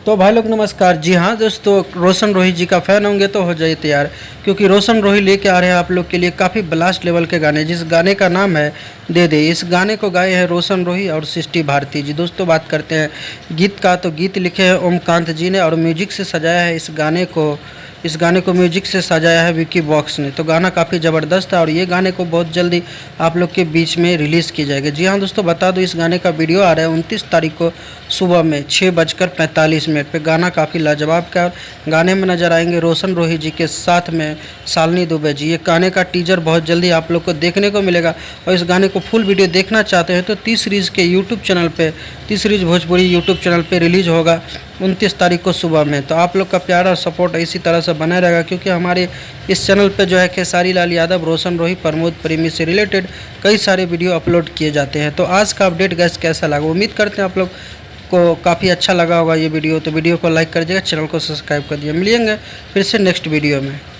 तो भाई लोग नमस्कार। जी हाँ दोस्तों, रोशन रोही जी का फ़ैन होंगे तो हो जाइए तैयार, क्योंकि रोशन रोही लेके आ रहे हैं आप लोग के लिए काफ़ी ब्लास्ट लेवल के गाने, जिस गाने का नाम है दे दे। इस गाने को गाए हैं रोशन रोही और सृष्टि भारती जी। दोस्तों बात करते हैं गीत का, तो गीत लिखे हैं ओमकांत जी ने और म्यूजिक से सजाया है इस गाने को म्यूजिक से सजाया है विकी बॉक्स ने। तो गाना काफ़ी ज़बरदस्त है और ये गाने को बहुत जल्दी आप लोग के बीच में रिलीज़ की जाएगी। जी हाँ दोस्तों, बता दो इस गाने का वीडियो आ रहा है 29 तारीख को सुबह में 6:45 पे। गाना काफ़ी लाजवाब का, गाने में नज़र आएंगे रोशन रोही जी के साथ में शालिनी दुबे जी। ये गाने का टीजर बहुत जल्दी आप लोग को देखने को मिलेगा और इस गाने को फुल वीडियो देखना चाहते हैं तो 30 सीरीज़ के यूट्यूब चैनल पे, 30 सीरीज़ भोजपुरी यूट्यूब चैनल पे रिलीज़ होगा 29 तारीख को सुबह में। तो आप लोग का प्यार और सपोर्ट इसी तरह से बना रहेगा, क्योंकि हमारे इस चैनल पे जो है खेसारी लाल यादव, रोशन रोही, प्रमोद प्रेमी से रिलेटेड कई सारे वीडियो अपलोड किए जाते हैं। तो आज का अपडेट गैस कैसा लगा, उम्मीद करते हैं आप लोग को काफ़ी अच्छा लगा होगा ये वीडियो। तो वीडियो को लाइक कर दीजिएगा, चैनल को सब्सक्राइब कर दिए। मिलेंगे फिर से नेक्स्ट वीडियो में।